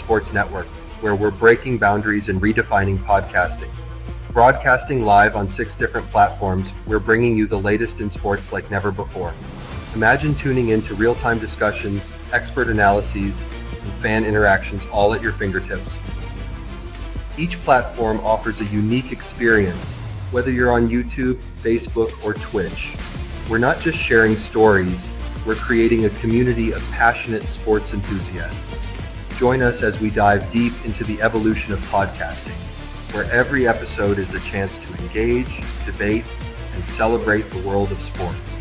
Sports Network, where we're breaking boundaries and redefining podcasting. Broadcasting live on 6 different platforms, we're bringing you the latest in sports like never before. Imagine tuning in to real-time discussions, expert analyses, and fan interactions all at your fingertips. Each platform offers a unique experience, whether you're on YouTube, Facebook, or Twitch. We're not just sharing stories, we're creating a community of passionate sports enthusiasts. Join us as we dive deep into the evolution of podcasting, where every episode is a chance to engage, debate, and celebrate the world of sports.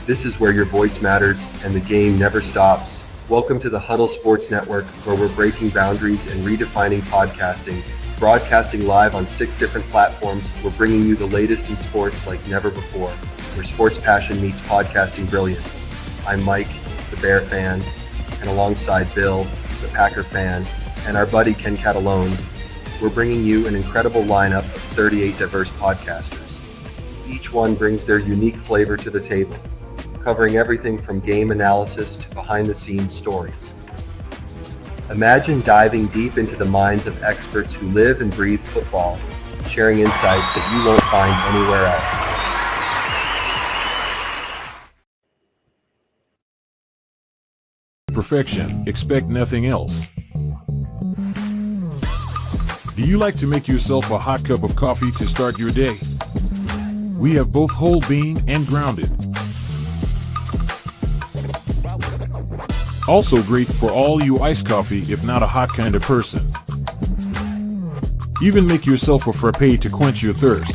This is where your voice matters and the game never stops. Welcome to the Huddle Sports Network, where we're breaking boundaries and redefining podcasting. Broadcasting live on 6 different platforms, we're bringing you the latest in sports like never before, where sports passion meets podcasting brilliance. I'm Mike, the Bear fan, and alongside Bill, the Packer fan, and our buddy Ken Catalone, we're bringing you an incredible lineup of 38 diverse podcasters. Each one brings their unique flavor to the table, covering everything from game analysis to behind-the-scenes stories. Imagine diving deep into the minds of experts who live and breathe football, sharing insights that you won't find anywhere else. Perfection. Expect nothing else. Do you like to make yourself a hot cup of coffee to start your day? We have both whole bean and grounded. Also great for all you iced coffee if not a hot kind of person. Even make yourself a frappe to quench your thirst.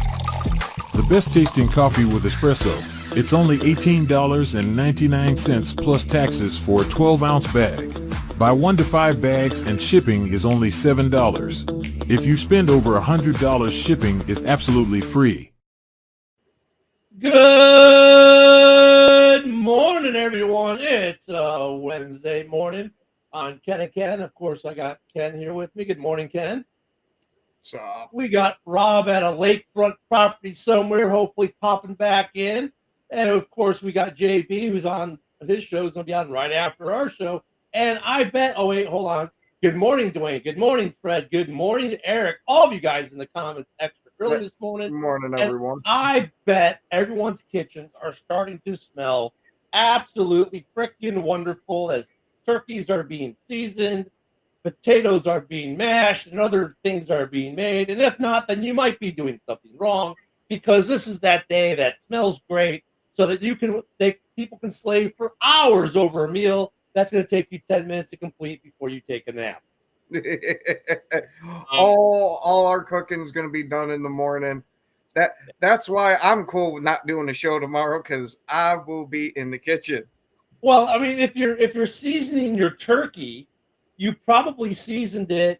The best tasting coffee with espresso. It's only $18.99 plus taxes for a 12-ounce bag. Buy 1 to 5 bags and shipping is only $7. If you spend over $100, shipping is absolutely free. Good morning, everyone. It's Wednesday morning on Ken and Ken. Of course, I got Ken here with me. Good morning, Ken. What's up? We got Rob at a lakefront property somewhere, hopefully popping back in. And, of course, we got JB, who's on his show. Is going to be on right after our show. And I bet, oh, wait, hold on. Good morning, Dwayne. Good morning, Fred. Good morning, Eric. All of you guys in the comments extra early this morning. Good morning, everyone. And I bet everyone's kitchens are starting to smell absolutely freaking wonderful as turkeys are being seasoned, potatoes are being mashed, and other things are being made. And if not, then you might be doing something wrong, because this is that day that smells great, so that people can slave for hours over a meal that's going to take you 10 minutes to complete before you take a nap. all our cooking is going to be done in the morning. That's why I'm cool with not doing the show tomorrow, because I will be in the kitchen. Well, I mean, if you're seasoning your turkey, you probably seasoned it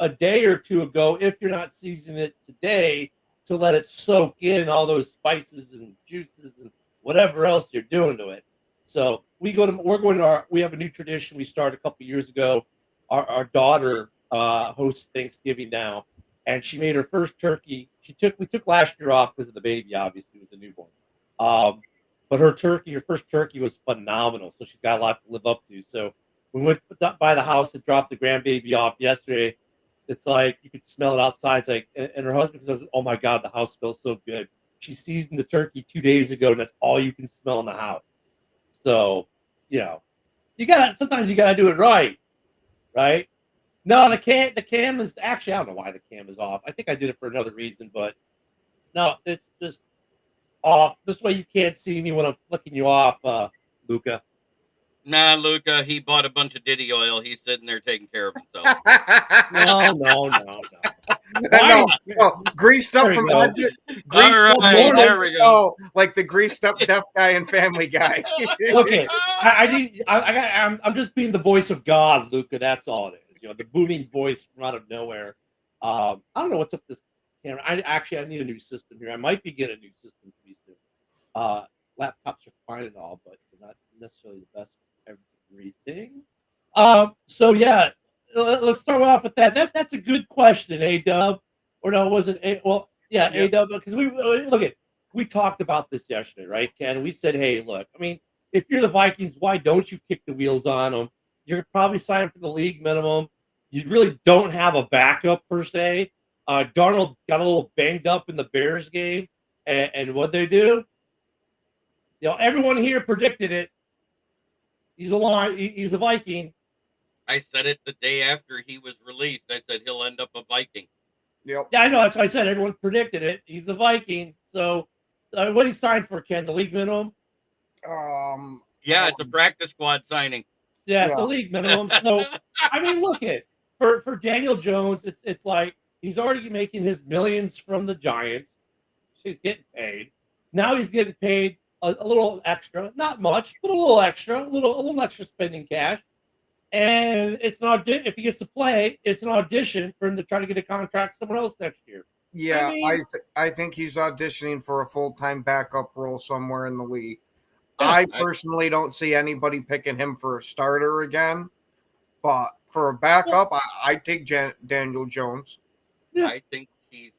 a day or two ago. If you're not seasoning it today, to let it soak in all those spices and juices and whatever else you're doing to it. So we have a new tradition we started a couple years ago. Our daughter hosts Thanksgiving now, and she made her first turkey. We took last year off because of the baby, obviously, with the newborn. But her first turkey was phenomenal. So she's got a lot to live up to. So we went by the house to drop the grandbaby off yesterday. It's like you could smell it outside. It's like, and her husband says, "Oh my God, the house smells so good." She seasoned the turkey 2 days ago, and that's all you can smell in the house. So, sometimes you gotta do it right. Right? No, the cam is actually, I don't know why the cam is off. I think I did it for another reason, but no, it's just off. This way you can't see me when I'm flicking you off, Luca. Nah, Luca, he bought a bunch of Diddy oil. He's sitting there taking care of himself. No. No, greased up from budget. There we go. Like the greased up deaf guy in Family Guy. Okay, I'm just being the voice of God, Luca. That's all it is. The booming voice from out of nowhere. I don't know what's up with this camera. I need a new system here. I might be getting a new system pretty soon. Laptops are fine and all, but they're not necessarily the best for everything. So yeah, let's start off with that. That's a good question, A-Dub. Or no, was it A? Well, yeah, yep. A-Dub, because we talked about this yesterday, right, Ken? We said, hey, look, I mean, if you're the Vikings, why don't you kick the wheels on them? You're probably signing for the league minimum. You really don't have a backup per se. Darnold got a little banged up in the Bears game, and what they do? Everyone here predicted it. He's a Viking. I said it the day after he was released. I said he'll end up a Viking. Yep. Yeah, I know. That's what I said. Everyone predicted it. He's a Viking. So, what he signed for, Ken? The league minimum? Yeah, it's a practice squad signing. Yeah, it's the league minimum. So, I mean, look at for Daniel Jones. It's like he's already making his millions from the Giants. He's getting paid. Now he's getting paid a little extra, not much, but a little extra, a little extra spending cash. And it's an audition. If he gets to play, it's an audition for him to try to get a contract somewhere else next year. Yeah, I think he's auditioning for a full-time backup role somewhere in the league. I personally don't see anybody picking him for a starter again, but for a backup, I take Daniel Jones. Yeah. I think he's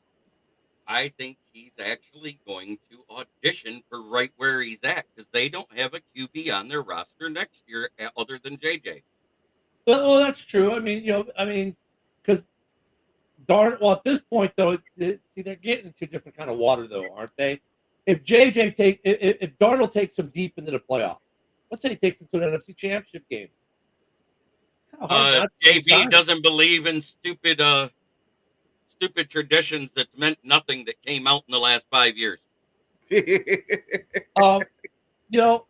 actually going to audition for right where he's at because they don't have a QB on their roster next year other than JJ. Well, that's true. I mean, because at this point though, they're getting into different kind of water though, aren't they? If if Darnold takes them deep into the playoff, let's say he takes them to an NFC Championship game. JB doesn't believe in stupid traditions that's meant nothing that came out in the last 5 years. The no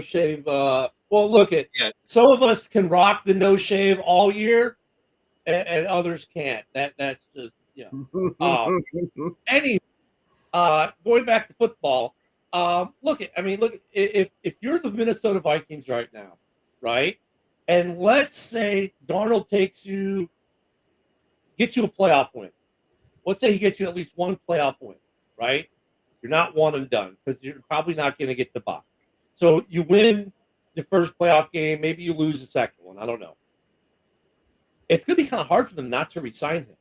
shave. Well, look some of us can rock the no shave all year, and others can't. That's just going back to football. If you're the Minnesota Vikings right now, right, and let's say Darnold gets you a playoff win. Let's say he gets you at least one playoff win, right? You're not one and done because you're probably not going to get the bye. So you win the first playoff game, maybe you lose the second one. I don't know. It's going to be kind of hard for them not to re-sign him.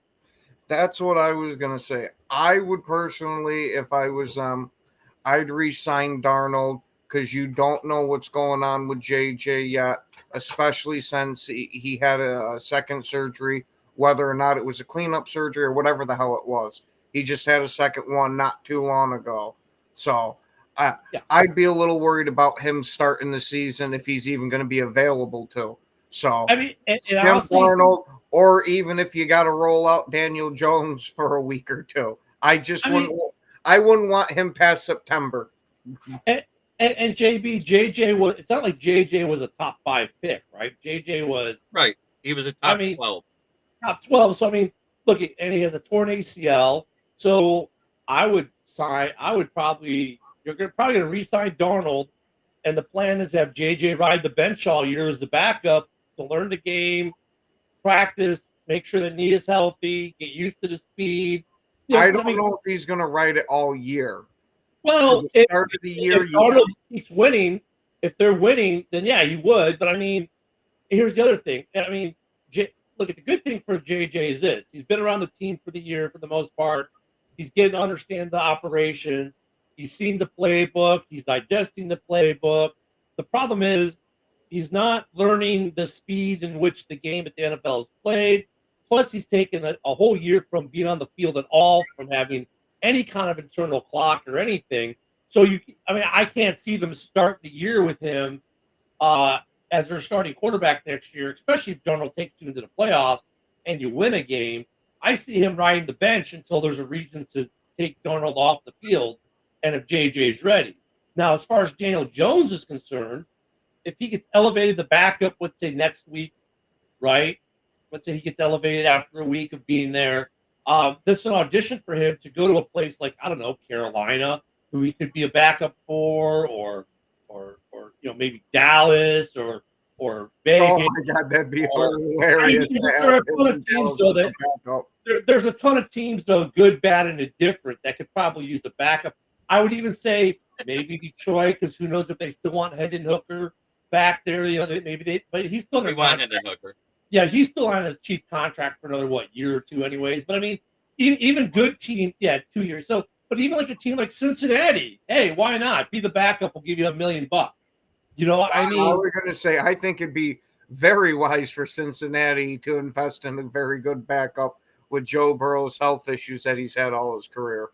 That's what I was going to say. I would personally, if I was, I'd re-sign Darnold because you don't know what's going on with JJ yet, especially since he had a second surgery, whether or not it was a cleanup surgery or whatever the hell it was. He just had a second one not too long ago. So I'd be a little worried about him starting the season if he's even going to be available to. So Darnold, or even if you got to roll out Daniel Jones for a week or two. I wouldn't want him past September. And JJ was. It's not like JJ was a top 5 pick, right? JJ was right. He was a top 12. Top 12. So look, and he has a torn ACL. So you're probably going to re-sign Darnold, and the plan is to have JJ ride the bench all year as the backup to learn the game, practice, make sure the knee is healthy, get used to the speed. I don't know if he's going to ride it all year. Well, start of the year, if Darnold keeps winning, if they're winning, then yeah, you would. But here's the other thing. Look, the good thing for JJ is this: he's been around the team for the year for the most part. He's getting to understand the operations. He's seen the playbook. He's digesting the playbook. The problem is he's not learning the speed in which the game at the NFL is played. Plus, he's taken a whole year from being on the field at all, from having any kind of internal clock or anything. So I can't see them start the year with him as their starting quarterback next year, especially if Darnold takes you into the playoffs and you win a game. I see him riding the bench until there's a reason to take Darnold off the field and if JJ's ready. Now, as far as Daniel Jones is concerned, if he gets elevated the backup, let's say next week, right? Let's say he gets elevated after a week of being there. This is an audition for him to go to a place like, I don't know, Carolina, who he could be a backup for, or maybe Dallas or Vegas. Oh my God, that'd be hilarious. There's a ton of teams though, good, bad, and indifferent, that could probably use a backup. I would even say maybe Detroit, because who knows if they still want Hendon Hooker back there. But he's still we want Hendon Hooker. Yeah, he's still on a cheap contract for another year or two, anyways. But even good team, 2 years. So, but even like a team like Cincinnati, hey, why not be the backup? We'll give you $1 million. I I mean, was going to say, I think it'd be very wise for Cincinnati to invest in a very good backup with Joe Burrow's health issues that he's had all his career.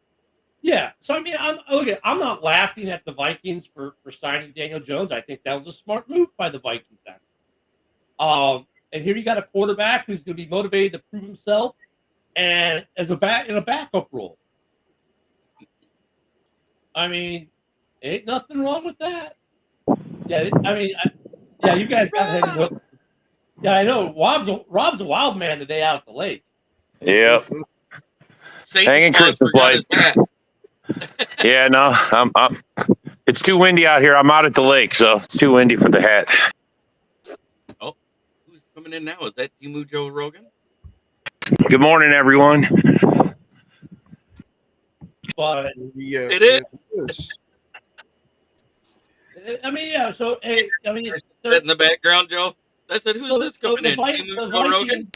yeah. So I mean, I'm not laughing at the Vikings for signing Daniel Jones. I think that was a smart move by the Vikings. And here you got a quarterback who's going to be motivated to prove himself, and as a in a backup role. I mean, ain't nothing wrong with that. Yeah, I mean, you guys got heavy look. Yeah, I know. Rob's a wild man today out at the lake. Yep. Satan Hanging Claus Christmas forgot his hat. Yeah, no, I'm it's too windy out here. I'm out at the lake, so it's too windy for the hat. Oh, who's coming in now? Is that Timu Joe Rogan? Good morning, everyone. But Yes, It is. I mean, yeah. So hey, I mean, That in the background, Joe? I said, who's so this coming in? the Timu Joe Rogan?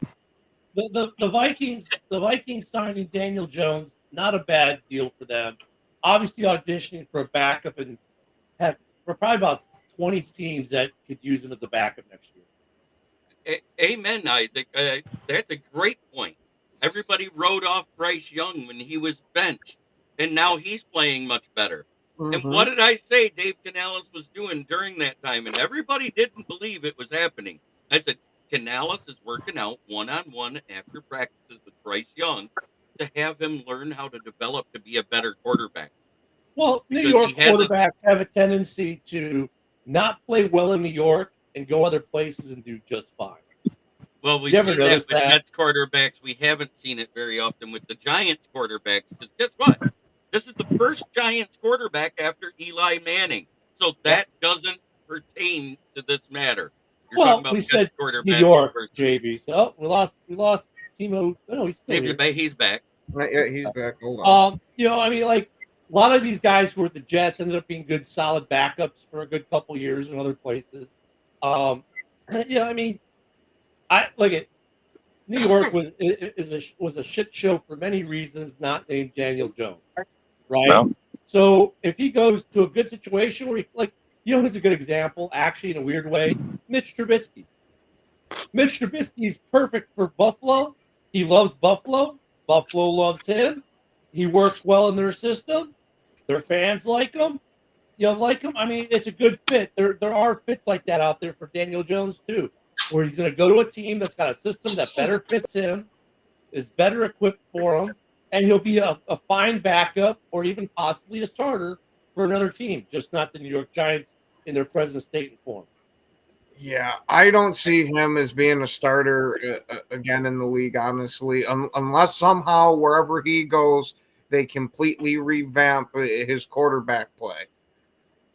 the Vikings signing Daniel Jones, not a bad deal for them. Obviously auditioning for a backup, and for probably about 20 teams that could use him as a backup next year. Amen, Isaac. That's a great point. Everybody wrote off Bryce Young when he was benched, and now he's playing much better. And what did I say Dave Canales was doing during that time? And everybody didn't believe it was happening. I said, Canales is working out one-on-one after practices with Bryce Young to have him learn how to develop to be a better quarterback. Well, New Because York he has quarterbacks have a tendency to not play well in New York and go other places and do just fine. Well, we've You ever seen that noticed with that? Jets quarterbacks. We haven't seen it very often with the Giants quarterbacks. Because guess what? This is the first Giants quarterback after Eli Manning. So that doesn't pertain to this matter. You're Well, talking about we Jets said quarterbacks New York, versus- JB. So we lost Timo. Oh, no, he's still Maybe here. he's back. Yeah, he's back. Hold on. I mean, like a lot of these guys who were at the Jets ended up being good, solid backups for a good couple years in other places. I mean, I look at New York was a shit show for many reasons, not named Daniel Jones, right? No. So if he goes to a good situation where who's a good example, actually in a weird way, Mitch Trubisky. Mitch Trubisky is perfect for Buffalo. He loves Buffalo. Buffalo loves him. He works well in their system. Their fans like him. Like him. I mean, it's a good fit. There are fits like that out there for Daniel Jones too, where he's going to go to a team that's got a system that better fits him, is better equipped for him, and he'll be a fine backup or even possibly a starter for another team, just not the New York Giants in their present state and form. Yeah, I don't see him as being a starter again in the league, honestly, unless somehow wherever he goes, they completely revamp his quarterback play.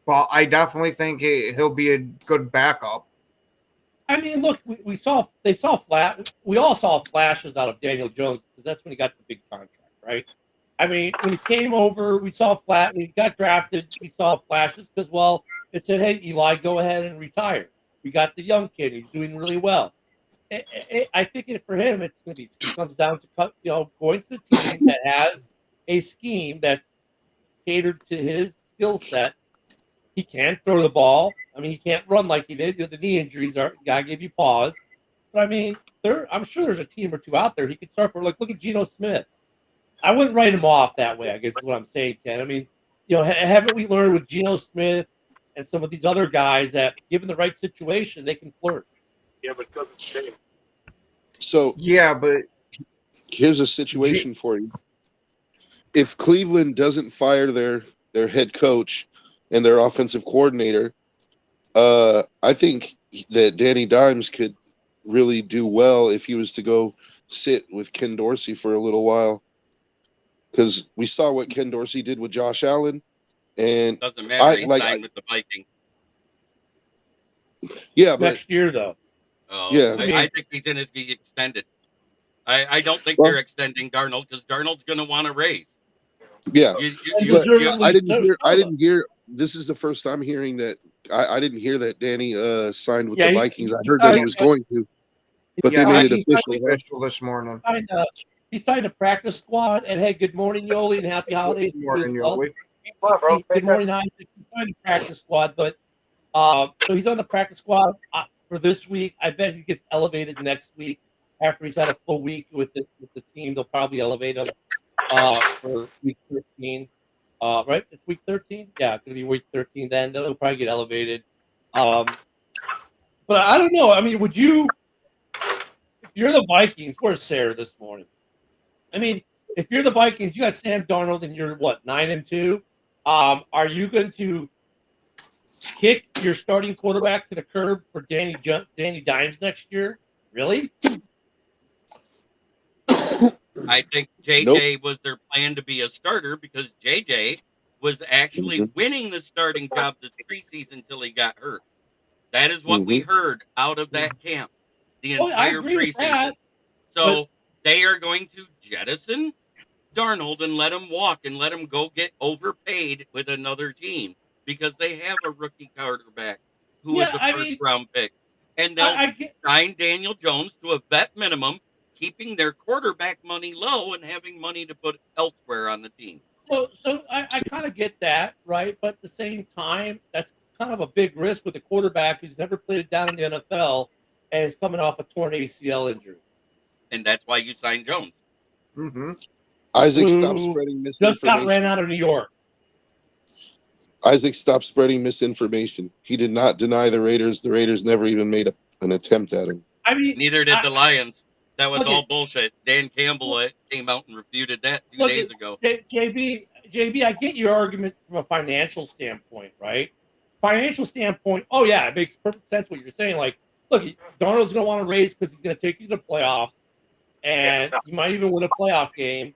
But I definitely think he'll be a good backup. I mean, look, we all saw flashes out of Daniel Jones because that's when he got the big contract, right? I mean, when he came over, we saw when he got drafted, we saw flashes because, well, it said, hey, Eli, go ahead and retire. We got the young kid. He's doing really well. I think for him, it comes down to going to the team that has a scheme that's catered to his skill set. He can't throw the ball. I mean, he can't run like he did. The knee injuries gotta give you pause. But I mean, I'm sure there's a team or two out there he could start for. Like, look at Geno Smith. I wouldn't write him off that way, I guess is what I'm saying, Ken. I mean, haven't we learned with Geno Smith and some of these other guys that, given the right situation, they can flirt? Yeah, but it doesn't stay. So Yeah, but here's a situation for you. If Cleveland doesn't fire their head coach and their offensive coordinator, I think that Danny Dimes could really do well if he was to go sit with Ken Dorsey for a little while. Because we saw what Ken Dorsey did with Josh Allen. And Doesn't matter. He signed with the Vikings. Yeah, but Next year, though. Oh, Yeah. I think he's in his be extended. I don't think Well- they're extending Darnold because Darnold's going to want to raise. yeah. And I didn't hear. This is the first time hearing that. I didn't hear that Danny signed with the Vikings. I heard that he was going to, but yeah, they made he it official. official this morning. He signed a practice squad, and hey, good morning, Yoli, and happy holidays. Good morning, to you as well. Yoli. Good morning, Isaac. He signed a practice squad, but So he's on the practice squad for this week. I bet he gets elevated next week after he's had a full week with the team. They'll probably elevate him for week 13. Right? It's week 13? Yeah, it's going to be week 13 then. They'll probably get elevated. But I don't know. I mean, would you, if you're the Vikings, where's Sarah this morning? I mean, if you're the Vikings, you got Sam Darnold and you're, 9-2? Are you going to kick your starting quarterback to the curb for Danny Dimes next year? Really? I think JJ was their plan to be a starter because JJ was actually winning the starting job this preseason until he got hurt. That is what we heard out of that camp the entire preseason. So they are going to jettison Darnold and let him walk and let him go get overpaid with another team because they have a rookie quarterback who is a first-round pick. And they'll sign Daniel Jones to a vet minimum, keeping their quarterback money low and having money to put elsewhere on the team. So I kind of get that, right? But at the same time, that's kind of a big risk with a quarterback who's never played it down in the NFL and is coming off a torn ACL injury. And that's why you signed Jones. Mm-hmm. Isaac, stop spreading misinformation. Just got ran out of New York. Isaac, stop spreading misinformation. He did not deny the Raiders. The Raiders never even made an attempt at him. I mean, neither did the Lions. That was all bullshit. Dan Campbell came out and refuted that 2 days ago. JB, I get your argument from a financial standpoint, right? Financial standpoint, oh yeah, it makes perfect sense what you're saying. Like, look, Darnold's going to want to raise because he's going to take you to the playoffs, and you might even win a playoff game,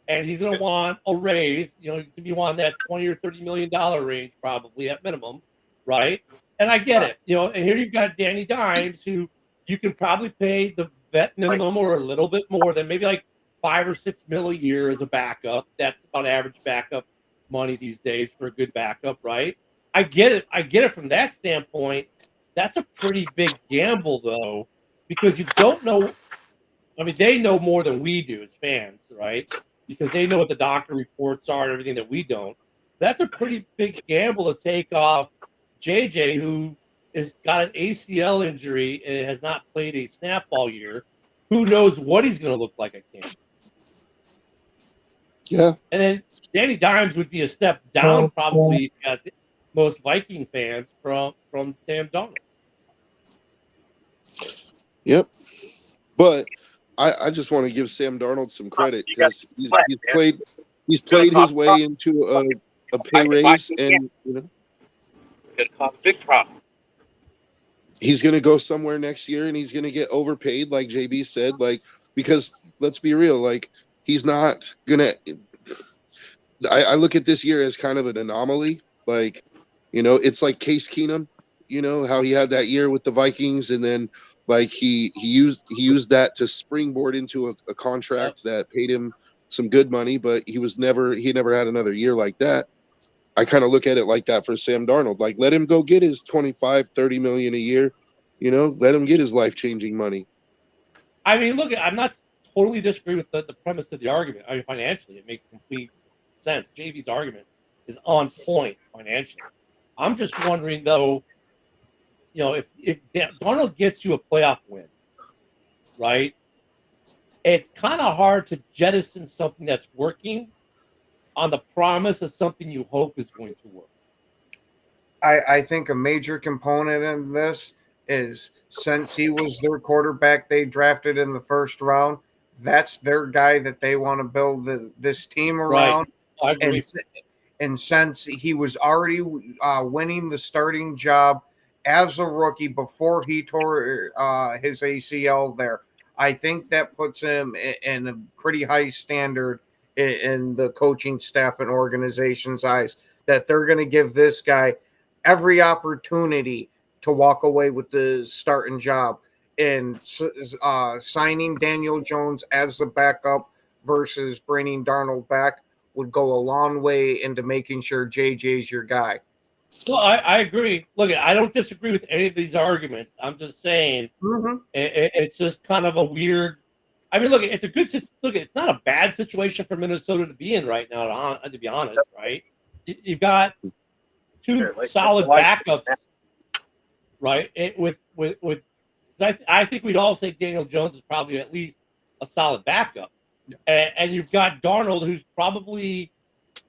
and he's going to want a raise, to be on that $20 or $30 million range probably at minimum, right? And I get it, and here you've got Danny Dimes, who you can probably pay the vet minimum or a little bit more than maybe like $5 or $6 million a year as a backup. That's about average backup money these days for a good backup, right? I get it from that standpoint. That's a pretty big gamble, though, because you don't know. I mean, they know more than we do as fans, right? Because they know what the doctor reports are and everything that we don't. That's a pretty big gamble to take off JJ, who has got an ACL injury and has not played a snap all year. Who knows what he's going to look like at camp? Yeah. And then Danny Dimes would be a step down, probably, as most Viking fans from Sam Darnold. Yep. But I just want to give Sam Darnold some credit because he's played his way into a pay raise, and big problem. He's going to go somewhere next year, and he's going to get overpaid, like JB said. Like, because let's be real, like he's not going to. I look at this year as kind of an anomaly. Like, it's like Case Keenum. How he had that year with the Vikings, and then like he used that to springboard into a contract that paid him some good money, but he never had another year like that. I kind of look at it like that for Sam Darnold. Like, let him go get his $25-30 million a year. Let him get his life-changing money. I mean, look, I'm not totally disagree with the premise of the argument. I mean, financially, it makes complete sense. JV's argument is on point financially. I'm just wondering, though, if Darnold gets you a playoff win, right, it's kind of hard to jettison something that's working on the promise of something you hope is going to work. I think a major component in this is since he was their quarterback they drafted in the first round, that's their guy that they want to build this team around. Right. I agree. And since he was already winning the starting job as a rookie before he tore his ACL there, I think that puts him in a pretty high standard in the coaching staff and organization's eyes, that they're going to give this guy every opportunity to walk away with the starting job. And signing Daniel Jones as the backup versus bringing Darnold back would go a long way into making sure JJ's your guy. Well, I agree. Look, I don't disagree with any of these arguments. I'm just saying it's just kind of a weird. I mean, look, it's a good. Look, it's not a bad situation for Minnesota to be in right now. To be honest, right? You've got two solid backups right? I think we'd all say Daniel Jones is probably at least a solid backup, and you've got Darnold, who's probably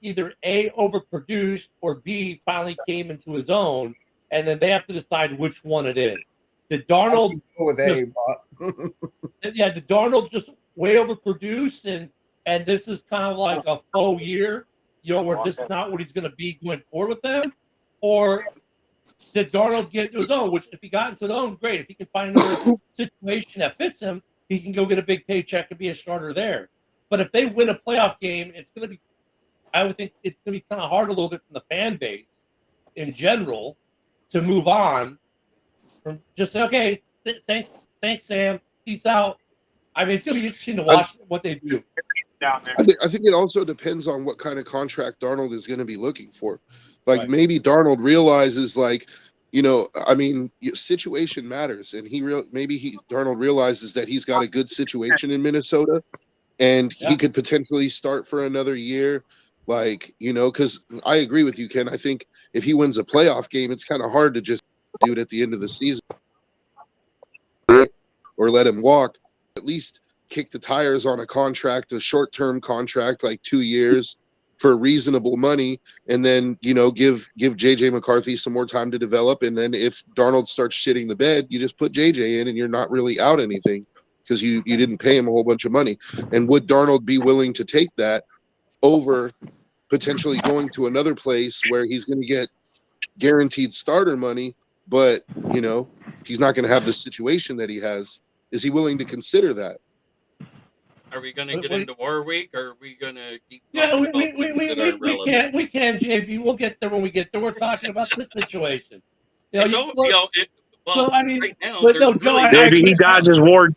either A, overproduced, or B, finally came into his own, and then they have to decide which one it is. Did Darnold Go with A, but did Darnold just way overproduce, and this is kind of like a faux year, where this is not what he's going to be going forward with them? Or did Darnold get into his own, which if he got into his own, great. If he can find another situation that fits him, he can go get a big paycheck and be a starter there. But if they win a playoff game, I would think it's going to be kind of hard a little bit from the fan base in general to move on from just say, okay, thanks, Sam, peace out. I mean, it's going to be interesting to watch what they do. I think it also depends on what kind of contract Darnold is going to be looking for. Like maybe Darnold realizes, situation matters, and Darnold realizes that he's got a good situation in Minnesota, and he could potentially start for another year. Because I agree with you, Ken. I think if he wins a playoff game, it's kind of hard to just do it at the end of the season or let him walk. At least kick the tires on a short-term contract, like 2 years for reasonable money, and then, give JJ McCarthy some more time to develop. And then if Darnold starts shitting the bed, you just put JJ in and you're not really out anything because you didn't pay him a whole bunch of money. And would Darnold be willing to take that over potentially going to another place where he's going to get guaranteed starter money, but, he's not going to have the situation that he has? Is he willing to consider that? Are we going to get into War Week, or are we going to keep? Yeah, we can, JB. We'll get there when we get there. We're talking about this situation. Right now, Maybe he dodges War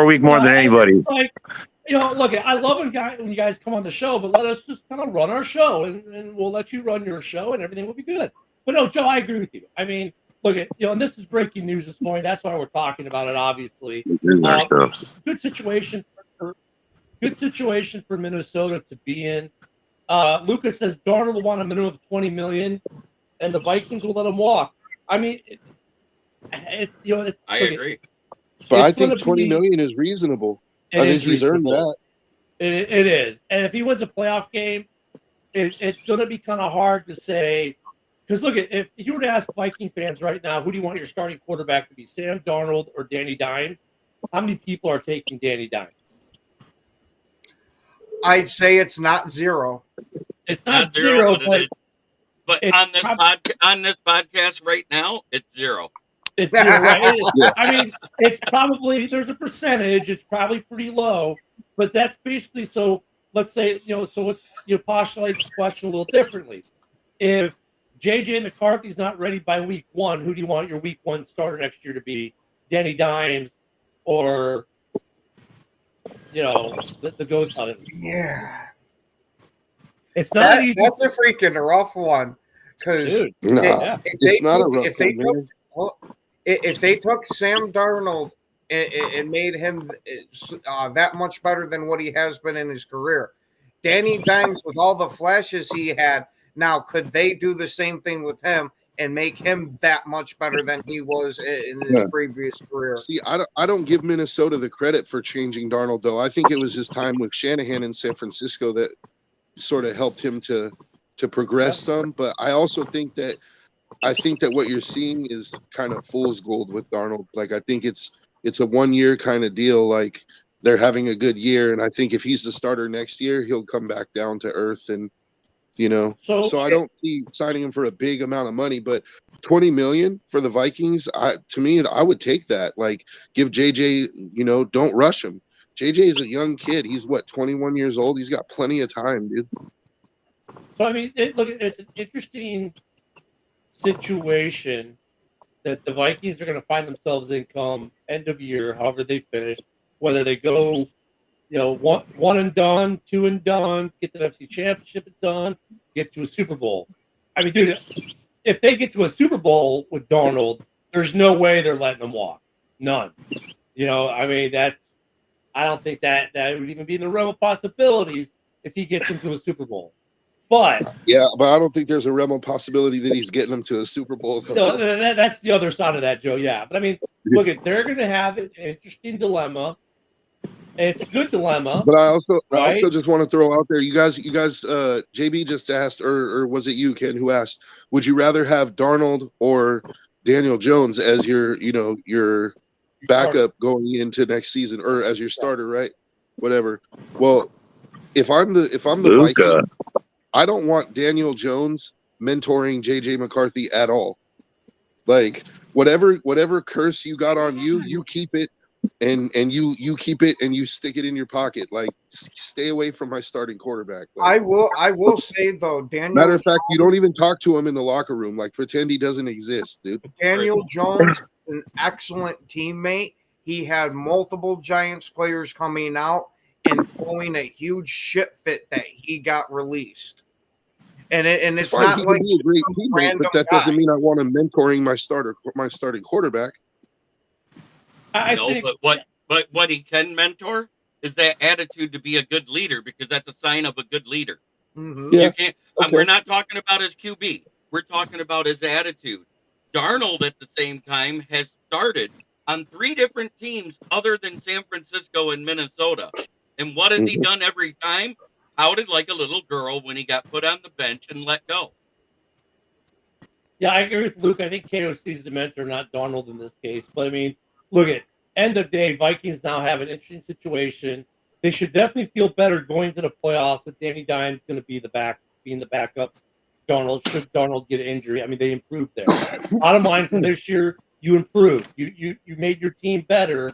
Week more than anybody. Look, I love when you guys come on the show, but let us just kind of run our show, and we'll let you run your show, and everything will be good. But no, Joe, I agree with you. I mean, look, and this is breaking news this morning. That's why we're talking about it. Obviously, good situation for Minnesota to be in. Lucas says Darnold will want a minimum of $20 million, and the Vikings will let him walk. I mean, I agree. But I think $20 million is reasonable. I think he's earned that. It is, and if he wins a playoff game, it's going to be kind of hard to say. Because look, if you were to ask Viking fans right now, who do you want your starting quarterback to be, Sam Darnold or Danny Dimes? How many people are taking Danny Dimes? I'd say it's not zero. It's not zero, but on this podcast right now, it's zero. It's zero, right? I mean, it's probably, there's a percentage. It's probably pretty low, but that's basically, so let's say, so let's postulate the question a little differently. If JJ McCarthy's not ready by week 1, who do you want your week 1 starter next year to be? Danny Dimes or, the Ghost Hunter? Yeah. It's not easy. That's a freaking rough one. Because it's not a rough one. If they took Sam Darnold and made him that much better than what he has been in his career, Danny Dimes, with all the flashes he had, now could they do the same thing with him and make him that much better than he was in his previous career? See, I don't give Minnesota the credit for changing Darnold, though. I think it was his time with Shanahan in San Francisco that sort of helped him to progress some. But I also think that what you're seeing is kind of fool's gold with Darnold. Like, I think it's a 1-year kind of deal. Like, they're having a good year, and I think if he's the starter next year, he'll come back down to earth. And so I don't see signing him for a big amount of money, but $20 million for the Vikings, to me, I would take that. Like, give JJ, don't rush him. JJ is a young kid. He's 21 years old. He's got plenty of time, dude. So I mean, it's an interesting situation that the Vikings are going to find themselves in come end of year, however they finish, whether they go, one and done, 2 and done, get the NFC Championship done, get to a Super Bowl. I mean, dude, if they get to a Super Bowl with Darnold, there's no way they're letting him walk. None. I mean, I don't think that would even be in the realm of possibilities if he gets into a Super Bowl. But Yeah, but I don't think there's a remote possibility that he's getting them to the Super Bowl. no, that's the other side of that, Joe. Yeah, but I mean, look, they're going to have an interesting dilemma, and it's a good dilemma. But I also right? just want to throw out there, you guys, JB just asked, or was it you, Ken, who asked, would you rather have Darnold or Daniel Jones as your backup going into next season, or as your starter, right? Whatever. Well, if I'm the Luka. Viking, I don't want Daniel Jones mentoring JJ McCarthy at all. Like whatever curse you got on you, you keep it, and you keep it and you stick it in your pocket. Like stay away from my starting quarterback. Like, I will say though, Daniel. Matter of fact, you don't even talk to him in the locker room. Like pretend he doesn't exist, dude. Daniel Jones is an excellent teammate. He had multiple Giants players coming out and throwing a huge shit fit that he got released. And it's fine, not he like can be a great teammate, but that doesn't mean I want him mentoring my starting quarterback. I No, think, but what he can mentor is that attitude to be a good leader, because that's a sign of a good leader. Mhm. Yeah. You can't. Okay. We're not talking about his QB. We're talking about his attitude. Darnold, at the same time, has started on 3 different teams other than San Francisco and Minnesota. And what has he done every time? Pouted like a little girl when he got put on the bench and let go. yeah, I agree with Luke. I think Cato sees the mentor, not Darnold in this case. But I mean, look at end of day, Vikings now have an interesting situation. They should definitely feel better going to the playoffs with Danny Dimes going to be being the backup. Darnold, should Darnold get an injury, I mean, they improved there. Bottom line for this year, you improved. You made your team better.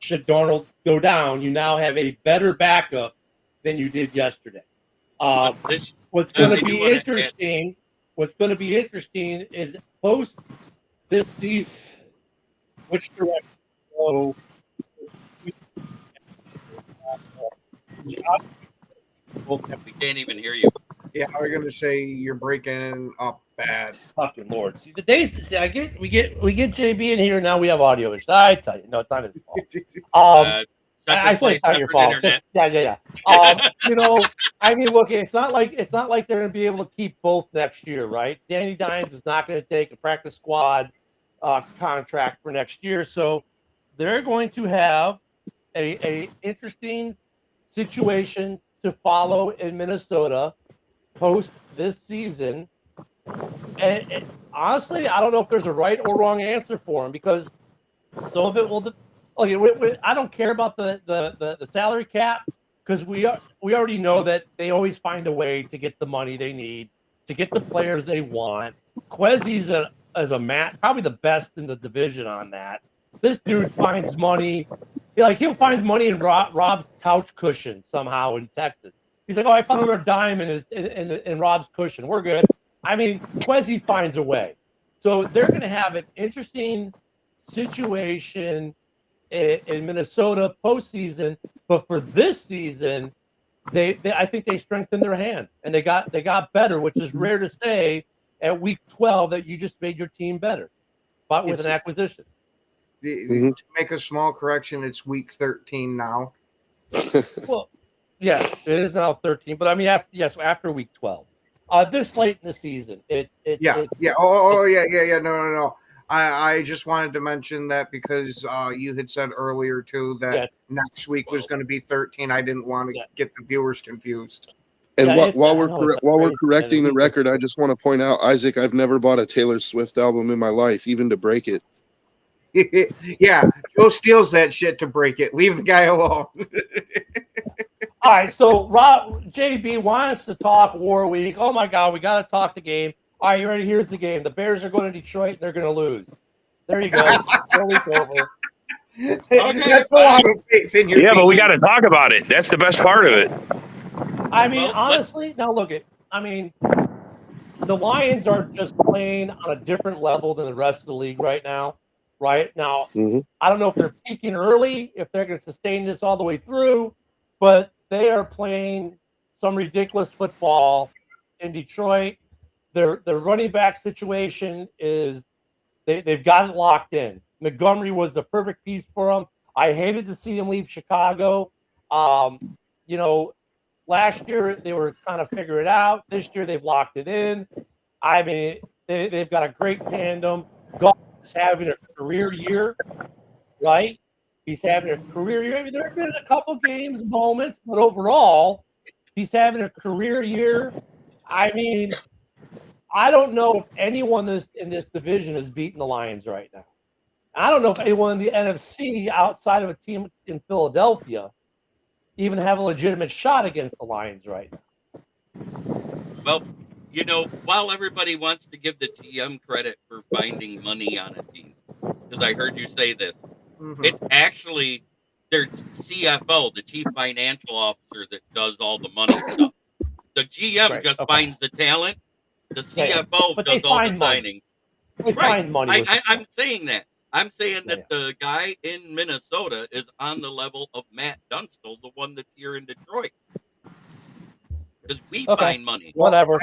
Should Darnold go down, you now have a better backup than you did yesterday. What's going to be interesting? What's going to be interesting is post this season, which direction go. We can't even hear you. Yeah, I was gonna say you're breaking up bad. Fucking Lord! See the days. See, we get JB in here now. We have audio issues. I tell you, no, it's not his fault. I say it's not your fault. Yeah. You know, I mean, look, it's not like they're going to be able to keep both next year, right? Danny Dimes is not going to take a practice squad contract for next year, so they're going to have a interesting situation to follow in Minnesota post this season. And honestly, I don't know if there's a right or wrong answer for him, because some of it will. Okay, I don't care about the salary cap, because we already know that they always find a way to get the money they need, to get the players they want. Quezzy's probably the best in the division on that. This dude finds money. He'll find money in Rob's couch cushion somehow in Texas. He's like, oh, I found another dime in Rob's cushion. We're good. I mean, Quezzy finds a way. So they're going to have an interesting situation in Minnesota postseason, but for this season, I think they strengthened their hand and they got better, which is rare to say at week 12 that you just made your team better, but with an acquisition. To make a small correction, it's week 13 now. Well, yeah, it is now 13, but I mean, after week 12. This late in the season, No. I just wanted to mention that because you had said earlier too that next week was going to be 13. I didn't want to get the viewers confused. And while we're correcting the record, I just want to point out, Isaac, I've never bought a Taylor Swift album in my life, even to break it. Yeah, Joe steals that shit to break it. Leave the guy alone. All right, so JB wants to talk War Week. Oh my God, we got to talk the game. All right, you ready? Here's the game. The Bears are going to Detroit, and they're going to lose. There you go. Over. Okay. That's a lot of faith in your team. But we got to talk about it. That's the best part of it. I mean, honestly, now look at. I mean, the Lions are just playing on a different level than the rest of the league right now. Right now, I don't know if they're peaking early, if they're going to sustain this all the way through, but they are playing some ridiculous football in Detroit. Their running back situation is they've got it locked in. Montgomery was the perfect piece for them. I hated to see them leave Chicago. You know, Last year they were kind of figuring it out. This year they've locked it in. I mean, they've got a great tandem. Goff is having a career year, right? He's having a career year. I mean, there have been a couple games, moments, but overall, he's having a career year. I mean, I don't know if anyone in this division is beating the Lions right now. I don't know if anyone in the NFC outside of a team in Philadelphia even have a legitimate shot against the Lions right now. Well, you know, while everybody wants to give the GM credit for finding money on a team, because I heard you say this, it's actually their CFO, the chief financial officer, that does all the money stuff. The GM finds the talent. The CFO does all the signings. They find money. I'm saying that. I'm saying that the guy in Minnesota is on the level of Matt Dunstall, the one that's here in Detroit. Because we find money. Whatever.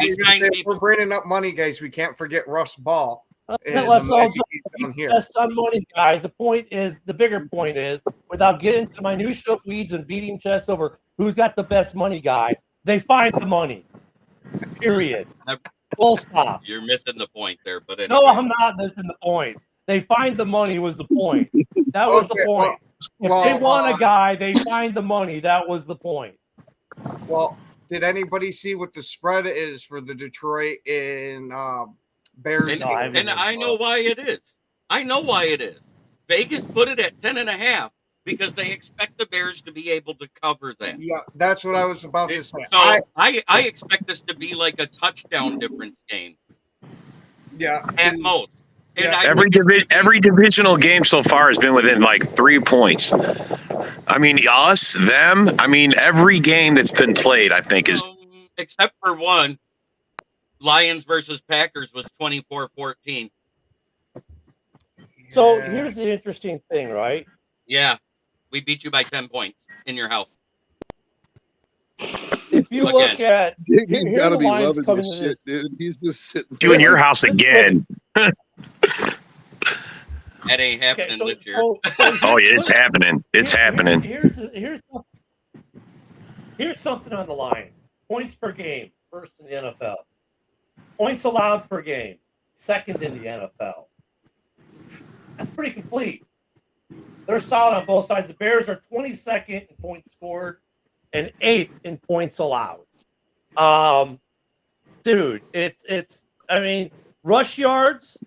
We're bringing up money, guys. We can't forget Russ Ball. Let's all invest some money, guys. The bigger point is, without getting into minutiae of weeds and beating chests over who's got the best money guy, they find the money. Period. Full stop. You're missing the point there, but anyway. No, I'm not missing the point. They find the money was the point. That was the point. If they want a guy, they find the money. That was the point. Well, did anybody see what the spread is for the Detroit and Bears? And I know why it is. I know why it is. Vegas put it at 10.5 because they expect the Bears to be able to cover that. Yeah, that's what I was about to say. So I expect this to be like a touchdown difference game. Yeah, at most. And every divisional game so far has been within like 3 points. I mean, us, them. I mean, every game that's been played, I think, is except for one. Lions versus Packers was 24-14. So here's the interesting thing, right? Yeah, we beat you by 10 points in your house. If you look at, he's got to be loving this shit, dude. He's just sitting. You in your house again. That ain't happening this year. Oh yeah, it's happening. It's happening. Here's something on the Lions. Points per game, first in the NFL. Points allowed per game, second in the NFL. That's pretty complete. They're solid on both sides. The Bears are 22nd in points scored and 8th in points allowed. Dude, it's. I mean, rush yards.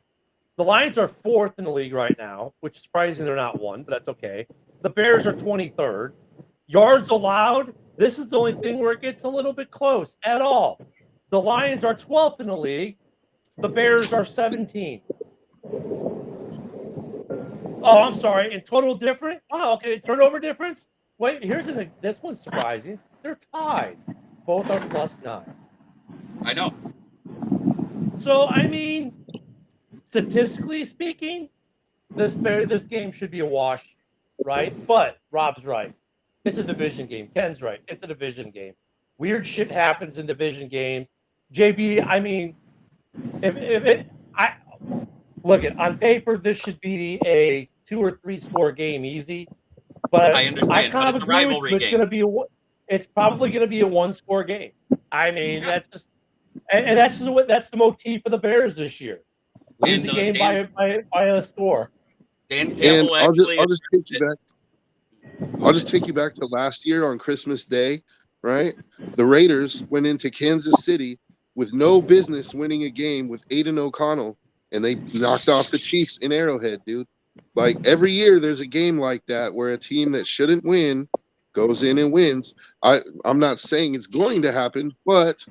The Lions are 4th in the league right now, which is surprising they're not 1, but that's okay. The Bears are 23rd. Yards allowed, this is the only thing where it gets a little bit close at all. The Lions are 12th in the league. The Bears are 17th. Oh, I'm sorry. In total difference? Oh, okay. Turnover difference? Wait, this one's surprising. They're tied. Both are +9. I know. So, I mean, statistically speaking, this game should be a wash, right? But Rob's right. It's a division game. Ken's right. It's a division game. Weird shit happens in division games. JB, I mean, look at on paper, this should be a 2 or 3 score game easy. But I understand. I kind of agree with you. It's going to be it's probably going to be a 1-score game. I mean, that's just that's the motif for the Bears this year. Lose the game by a score. Dan Campbell I'll just take you back to last year on Christmas Day, right? The Raiders went into Kansas City with no business winning a game with Aiden O'Connell, and they knocked off the Chiefs in Arrowhead, dude. Like every year there's a game like that where a team that shouldn't win goes in and wins. I'm not saying it's going to happen, but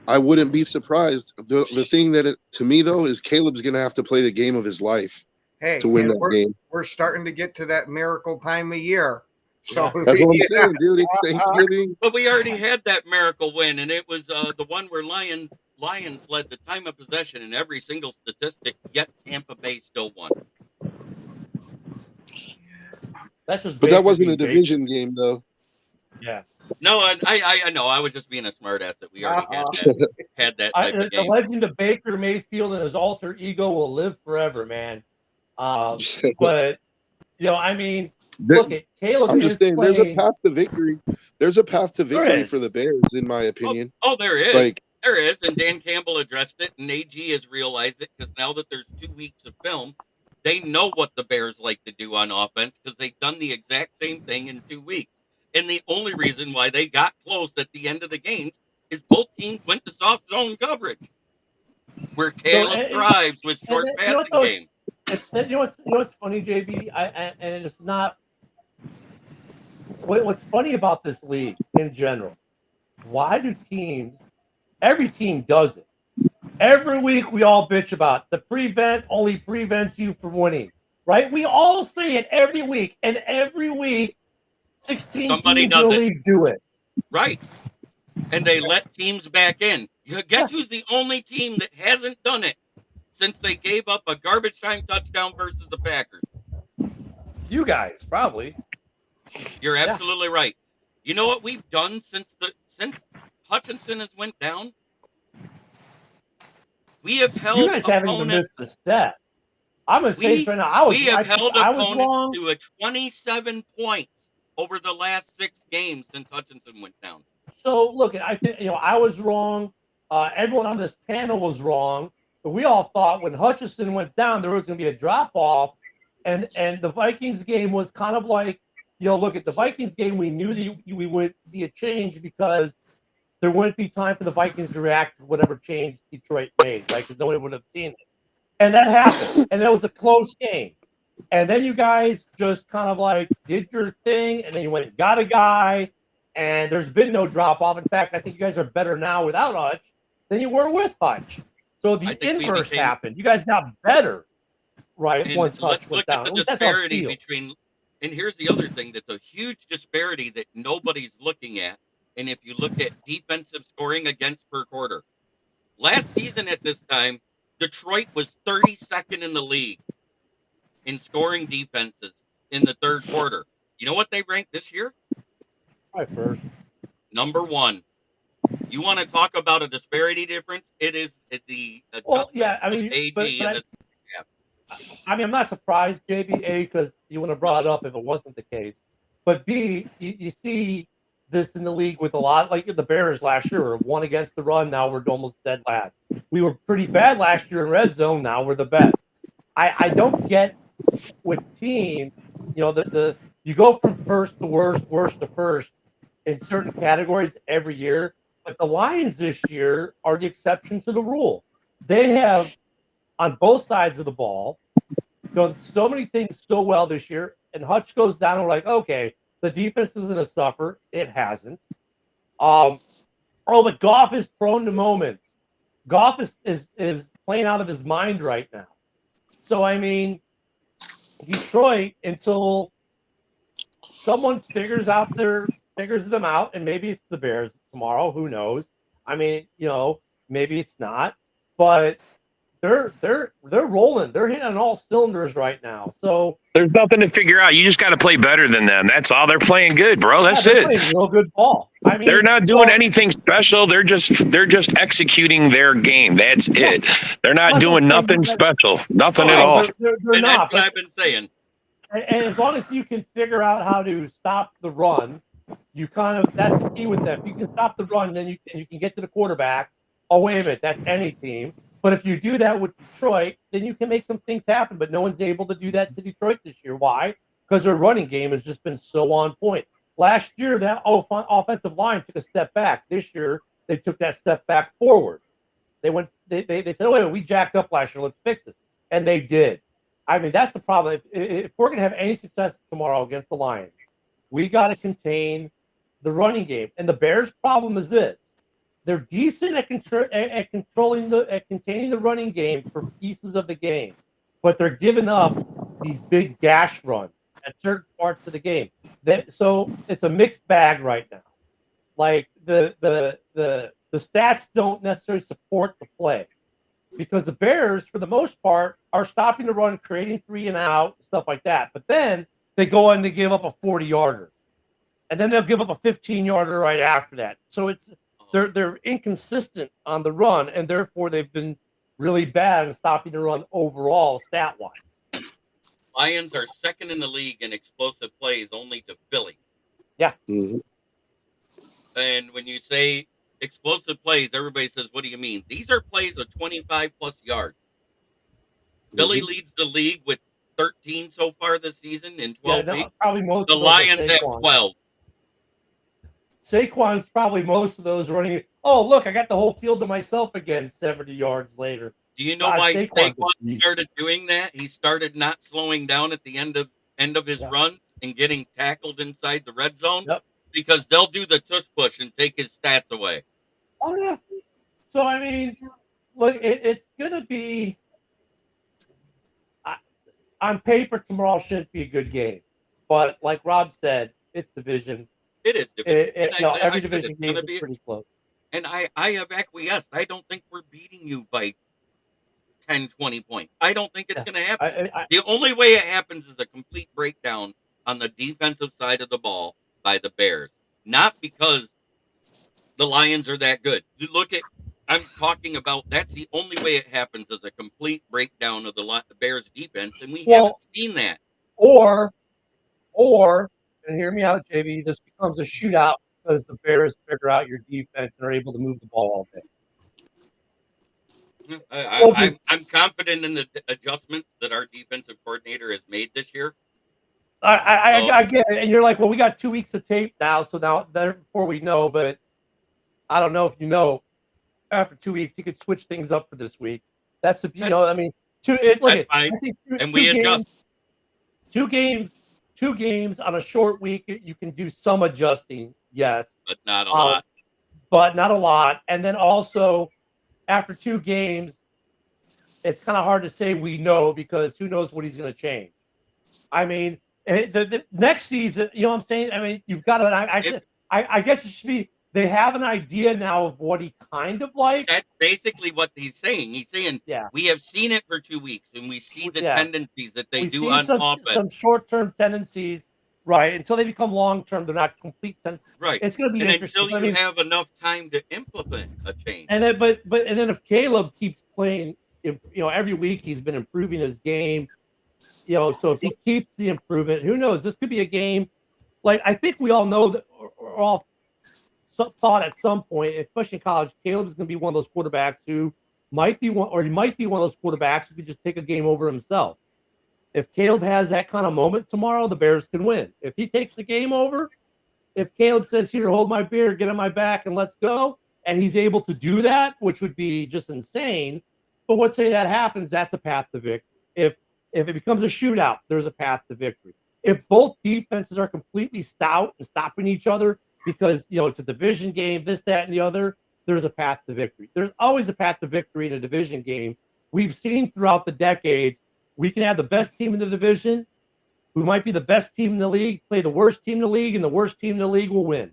I wouldn't be surprised. The thing that to me though is Caleb's going to have to play the game of his life to win that game. We're starting to get to that miracle time of year. So that's what I'm saying, dude. It's Thanksgiving. But we already had that miracle win, and it was the one where Lions led the time of possession in every single statistic, yet Tampa Bay still won. That's just but that wasn't a division game, though. Yeah. No, I know. I was just being a smartass that we already had that type of game. The legend of Baker Mayfield and his alter ego will live forever, man. But I mean, There- look at Caleb. I'm just is saying, there's a playing- path to victory. There's a path to There victory is. for the Bears, in my opinion. Oh, there is. Like, There is, and Dan Campbell addressed it, and AG has realized it because now that there's 2 weeks of film, they know what the Bears like to do on offense because they've done the exact same thing in 2 weeks. And the only reason why they got close at the end of the games is both teams went to soft zone coverage, where Caleb thrives with short passing game. What's funny, JB? And it's not. What's funny about this league in general? Why do teams? Every team does it. Every week we all bitch about the prevent only prevents you from winning, right? We all say it every week, and every week 16 Somebody teams does in the it. league do it. Right. And they let teams back in. Guess who's the only team that hasn't done it since they gave up a garbage time touchdown versus the Packers? You guys, probably. You're absolutely right. You know what we've done since Hutchinson has went down? We have held You guys haven't even missed the step. I'm going to say this right now. we have held I was opponents wrong. to a 27 points over the last 6 games since Hutchinson went down. So, look, I think, I was wrong. Everyone on this panel was wrong. But we all thought when Hutchinson went down, there was going to be a drop-off. And the Vikings game was kind of like, look at the Vikings game. We knew that we would see a change because there wouldn't be time for the Vikings to react to whatever change Detroit made, right? Because nobody would have seen it. And that happened. And that was a close game. And then you guys just kind of like did your thing, and then you went and got a guy, and there's been no drop-off. In fact, I think you guys are better now without Hutch than you were with Hutch. So the inverse happened. You guys got better, right, And once Hutch let's went look at down. the At least that's how it disparity feels. between, and here's the other thing that's a huge disparity that nobody's looking at. And if you look at defensive scoring against per quarter, last season at this time, Detroit was 32nd in the league in scoring defenses in the third quarter. You know what they ranked this year? Probably first. Number 1. You want to talk about a disparity difference? It is the Well, yeah, I mean, of AG but and I'm not surprised, JBA, because you would have brought it up if it wasn't the case. But B, you see this in the league with a lot, like the Bears last year, were one against the run. Now we're almost dead last. We were pretty bad last year in red zone. Now we're the best. I don't get with teams, you go from first to worst to first in certain categories every year. But the Lions this year are the exception to the rule. They have, on both sides of the ball, done so many things so well this year. And Hutch goes down and we're like, okay, the defense isn't a suffer. It hasn't. But Goff is prone to moments. Goff is playing out of his mind right now. So, I mean, Detroit, until someone figures them out, and maybe it's the Bears tomorrow, who knows? I mean, maybe it's not, but they're rolling. They're hitting on all cylinders right now. So there's nothing to figure out. You just got to play better than them. That's all. They're playing good, bro. That's they're it. playing real good ball. I mean, They're not doing anything special. They're just executing their game. That's it. They're not doing nothing special. Nothing at all. They're and not. that's what I've been saying. And as long as you can figure out how to stop the run, that's the key with them. If you can stop the run, then you can get to the quarterback. Oh, wait a minute, that's any team. But if you do that with Detroit, then you can make some things happen. But no one's able to do that to Detroit this year. Why? Because their running game has just been so on point. Last year, that offensive line took a step back. This year, they took that step back forward. They said, oh, wait, we jacked up last year. Let's fix this. And they did. I mean, that's the problem. If we're going to have any success tomorrow against the Lions, we got to contain the running game. And the Bears' problem is this. They're decent at containing the running game for pieces of the game, but they're giving up these big gash runs at certain parts of the game. So it's a mixed bag right now. Like the stats don't necessarily support the play because the Bears, for the most part, are stopping the run, creating 3 and out, stuff like that. But then they go and they give up a 40-yarder, and then they'll give up a 15-yarder right after that. So they're inconsistent on the run, and therefore they've been really bad in stopping the run overall, stat-wise. Lions are second in the league in explosive plays, only to Philly. Mhm. And when you say explosive plays, everybody says, "What do you mean?" These are plays of 25 plus yards. Philly Mhm. leads the league with 13 so far this season in Yeah, 12 no, weeks. probably most The of those are Lions have Saquon. 12. Saquon's probably most of those running. Oh, look, I got the whole field to myself again 70 yards later. Do you know God, why Saquon's a Saquon beast. started doing that? He started not slowing down at the end of his Yeah. run and getting tackled inside the red zone Yep. because they'll do the tush push and take his stats away. Oh, yeah. So, I mean, look, it's going to be on paper, tomorrow shouldn't be a good game. But like Rob said, it's division. It is division. Every I said division it's game gonna is be, pretty close. and I have acquiesced. I don't think we're beating you by 10, 20 points. I don't think it's Yeah. going to happen. I, The only way it happens is a complete breakdown on the defensive side of the ball by the Bears. Not because the Lions are that good. You look at, I'm talking about that's the only way it happens is a complete breakdown of the Bears defense, and we haven't well, seen that. or, and hear me out, JV, this becomes a shootout because the Bears figure out your defense and are able to move the ball all day. I'm confident in the adjustments that our defensive coordinator has made this year. I get it. And you're like, well, we got 2 weeks of tape now, so now therefore we know, but I don't know if you know, after 2 weeks, you could switch things up for this week. That's if you know, I mean, I think and we adjust. Two games on a short week, you can do some adjusting, yes, But not a lot. but not a lot. And then also, after 2 games, it's kind of hard to say we know because who knows what he's going to change. I mean, the next season, you know what I'm saying? I mean, you've got to. I guess it should be. They have an idea now of what he kind of likes. That's basically what he's saying. He's saying, Yeah, we have seen it for 2 weeks, and we see the tendencies that they We've do seen on some offense. short-term tendencies, right? Until they become long-term, they're not complete tendencies. Right. It's going to be And interesting. until you have enough time to implement a change. And then, but then if Caleb keeps playing, every week he's been improving his game. So if he keeps the improvement, who knows? This could be a game. Like I think we all know that, or all thought at some point, especially in college, Caleb is going to be one of those quarterbacks who might be one, or he might be one of those quarterbacks who could just take a game over himself. If Caleb has that kind of moment tomorrow, the Bears can win. If he takes the game over, if Caleb says, "Here, hold my beer, get on my back, and let's go," and he's able to do that, which would be just insane. But let's say that happens, that's a path to victory. If it becomes a shootout, there's a path to victory. If both defenses are completely stout and stopping each other because it's a division game, this, that, and the other, there's a path to victory. There's always a path to victory in a division game. We've seen throughout the decades, we can have the best team in the division, who might be the best team in the league, play the worst team in the league, and the worst team in the league will win.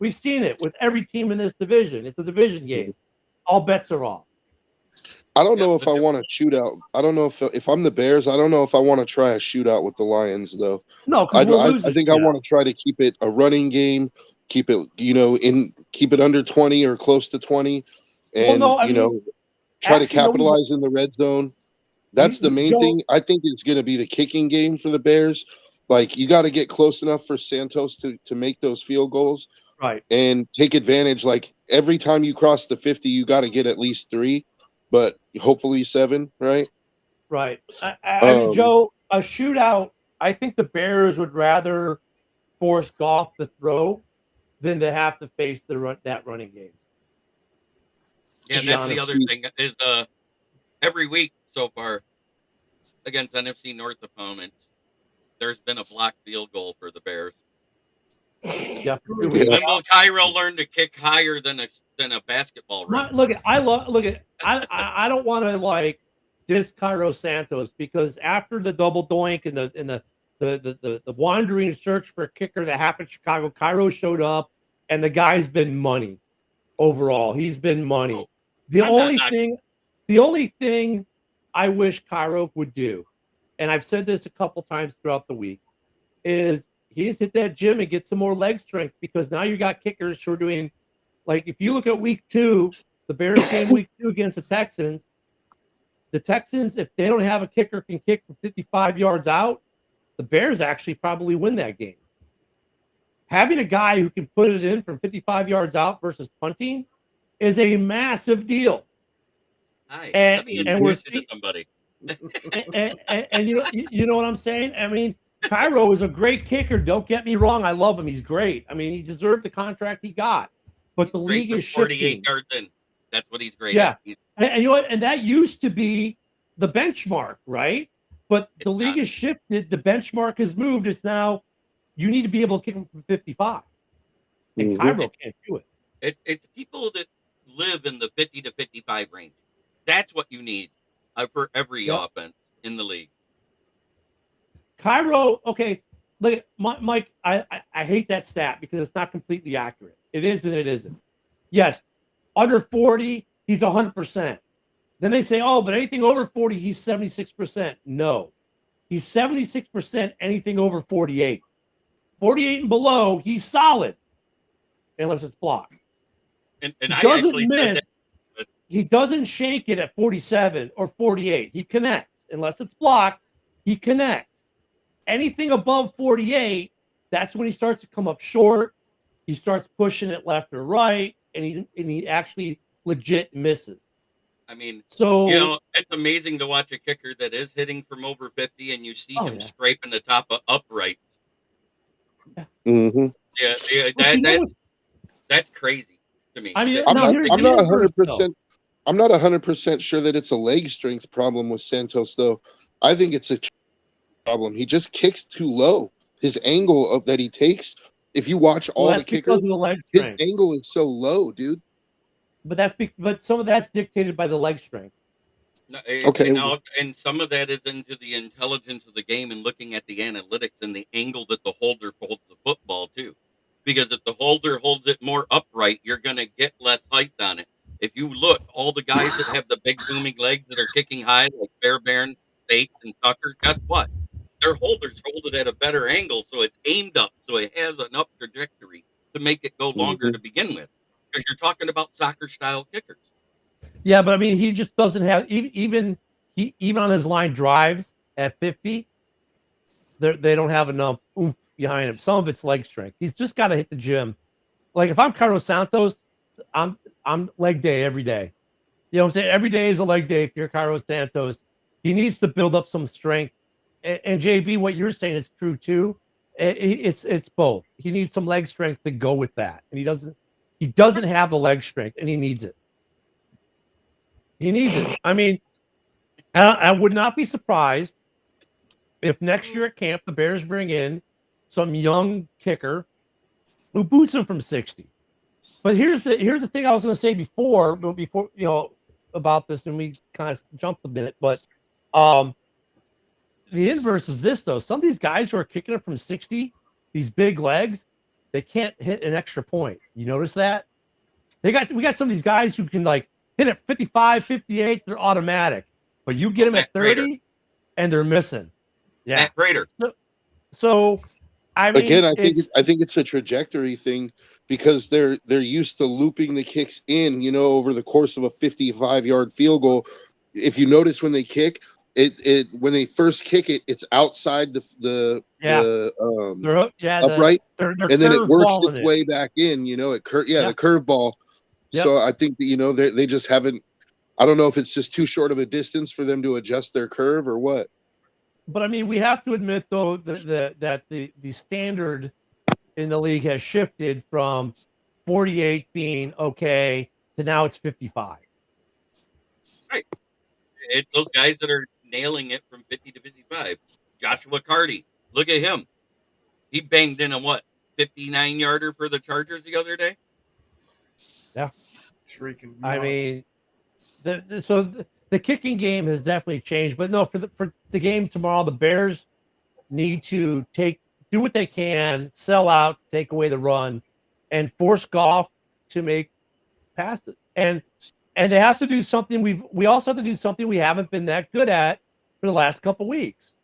We've seen it with every team in this division. It's a division game. All bets are off. I don't know if I want to shoot out. I don't know if I'm the Bears. I don't know if I want to try a shootout with the Lions, though. No, I because think I want to try to keep it a running game, keep it keep it under 20 or close to 20, and try to capitalize in the red zone. That's the main thing. I think it's going to be the kicking game for the Bears. Like you got to get close enough for Santos to make those field goals, right? And take advantage. Like every time you cross the 50, you got to get at least 3. But hopefully 7, right? Right. I mean, Joe, a shootout, I think the Bears would rather force Goff to throw than to have to face that running game. Yeah, that's the other thing is every week so far against NFC North opponents, there's been a blocked field goal for the Bears. Yeah. When will Cairo learn to kick higher than a basketball rim? I don't want to diss Cairo Santos because after the double doink and the wandering search for a kicker that happened in Chicago, Cairo showed up and the guy's been money overall. He's been money. The only thing I wish Cairo would do, and I've said this a couple times throughout the week, is he's hit that gym and get some more leg strength because now you got kickers who are doing, like if you look at week 2, the Bears game week 2 against the Texans, the Texans, if they don't have a kicker can kick from 55 yards out, the Bears actually probably win that game. Having a guy who can put it in from 55 yards out versus punting is a massive deal. Hi, And- let me and we're introduce you to somebody. And you know what I'm saying? I mean, Cairo is a great kicker. Don't get me wrong. I love him. He's great. I mean, he deserved the contract he got. But the Great league from is shifting. 48 yards in. That's what he's great Yeah. at. He's, And you know what? And that used to be the benchmark, right? But the It's league not. has shifted. The benchmark has moved. It's now you need to be able to kick him from 55. And Mhm. Cairo can't do it. it's people that live in the 50 to 55 range. That's what you need for every Yep. offense in the league. Cairo, okay, look, Mike, I hate that stat because it's not completely accurate. It is and it isn't. Yes, under 40, he's 100%. Then they say, oh, but anything over 40, he's 76%. No, he's 76% anything over 48. 48 and below, he's solid, unless it's blocked. And He I doesn't actually said miss. that. He doesn't shake it at 47 or 48. He connects. Unless it's blocked, he connects. Anything above 48, that's when he starts to come up short. He starts pushing it left or right, and he actually legit misses. I mean, So you know, it's amazing to watch a kicker that is hitting from over 50 and you see Oh, him yeah. scraping the top of upright. Mhm. Yeah, Well, you know what's- that's crazy to me. I mean, That- I'm now not. here's I'm the not inverse, 100%. I'm not 100% sure that it's a leg strength problem with Santos, though. I think it's a problem. He just kicks too low. His angle of that he takes. If you watch all Well, the that's kickers, because of the leg his strength. angle is so low, dude. But some of that's dictated by the leg strength. No, Okay. and some of that is into the intelligence of the game and looking at the analytics and the angle that the holder holds the football too. Because if the holder holds it more upright, you're going to get less height on it. If you look, all the guys that have the big booming legs that are kicking high, like Fairbairn, Bates, and Tucker, guess what? Their holders hold it at a better angle, so it's aimed up, so it has an up trajectory to make it go longer to begin with. Because you're talking about soccer style kickers. Yeah, but I mean, he just doesn't have even on his line drives at 50. They don't have enough oomph behind him. Some of it's leg strength. He's just got to hit the gym. Like if I'm Carlos Santos, I'm leg day every day. You know what I'm saying? Every day is a leg day if you're Carlos Santos. He needs to build up some strength. And JB, what you're saying is true too. It's both. He needs some leg strength to go with that, and he doesn't have the leg strength, and he needs it. He needs it. I mean, I would not be surprised if next year at camp the Bears bring in some young kicker who boots him from 60. But here's the thing I was going to say before you know about this, and we kind of jumped a minute. But the inverse is this though: some of these guys who are kicking it from 60, these big legs, they can't hit an extra point. You notice that? We got some of these guys who can like hit at 55, 58, they're automatic. But you get them at 30 and they're missing. Yeah. Matt Prater. So I mean, Again, I think it's a trajectory thing because they're used to looping the kicks in, you know, over the course of a 55-yard field goal. If you notice when they kick, it when they first kick it, it's outside the upright, they're and then it works curveballing its way back in. You know, the curveball. Yep. So I think that, you know, they just haven't. I don't know if it's just too short of a distance for them to adjust their curve or what. But I mean, we have to admit though that the standard in the league has shifted from 48 being okay to now it's 55. Right. It's those guys that are nailing it from 50 to 55. Joshua Carty, look at him. He banged in a 59-yarder for the Chargers the other day. Yeah. Shrieking. I mean, the kicking game has definitely changed, but no, for the game tomorrow, the Bears need to do what they can, sell out, take away the run, and force Goff to make passes. And they have to do something. We also have to do something we haven't been that good at for the last couple weeks.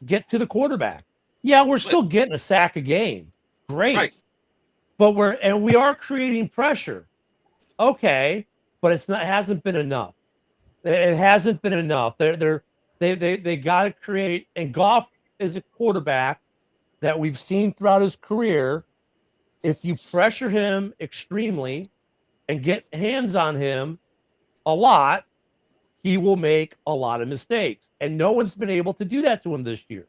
Get to the quarterback. Yeah, we're still getting a sack a game. Great. Right. But we are creating pressure. Okay, but it hasn't been enough. It hasn't been enough. They got to create. And Goff is a quarterback that we've seen throughout his career. If you pressure him extremely and get hands on him a lot, he will make a lot of mistakes. And no one's been able to do that to him this year.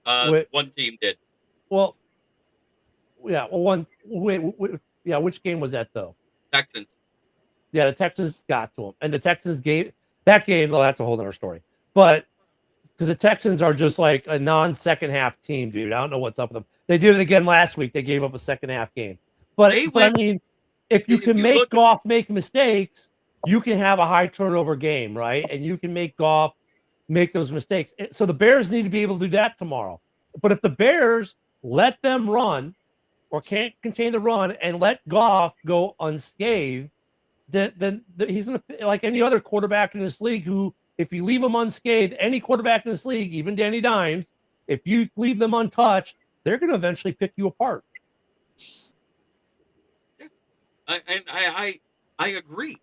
One team did. Well, yeah. Well, which game was that though? Texans. Yeah, the Texans got to him, and the Texans gave that game. Well, that's a whole other story. But because the Texans are just like a non-second half team, dude. I don't know what's up with them. They did it again last week. They gave up a second half game. But I mean, if you can make Goff make mistakes, you can have a high turnover game, right? And you can make Goff make those mistakes. So the Bears need to be able to do that tomorrow. But if the Bears let them run or can't contain the run and let Goff go unscathed, then he's going to, like any other quarterback in this league who, if you leave him unscathed, any quarterback in this league, even Danny Dimes, if you leave them untouched, they're going to eventually pick you apart. I agree.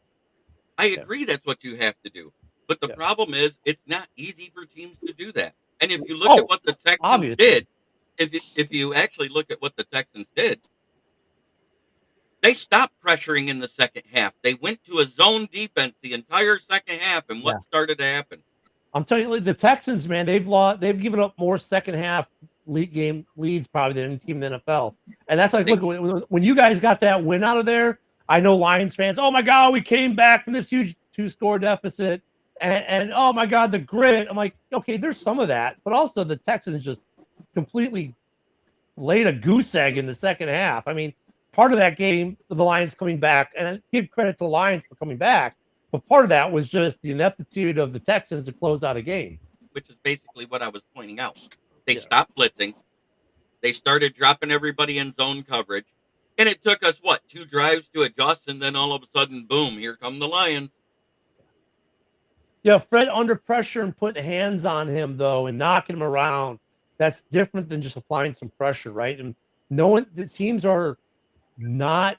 I agree that's what you have to do. But the problem is it's not easy for teams to do that. And if you look at what the Texans did, if you actually look at what the Texans did, they stopped pressuring in the second half. They went to a zone defense the entire second half, and what started to happen? I'm telling you, the Texans, man, they've given up more second half game leads probably than any team in the NFL. And that's like, look, when you guys got that win out of there, I know Lions fans, oh my God, we came back from this huge 2-score deficit. And oh my God, the grit. I'm like, okay, there's some of that, but also the Texans just completely laid a goose egg in the second half. I mean, part of that game, the Lions coming back, and I give credit to the Lions for coming back, but part of that was just the ineptitude of the Texans to close out a game. Which is basically what I was pointing out. They stopped blitzing. They started dropping everybody in zone coverage. And it took us, 2 drives to adjust, and then all of a sudden, boom, here come the Lions. Yeah, Fred under pressure and putting hands on him, though, and knocking him around, that's different than just applying some pressure, right? And the teams are not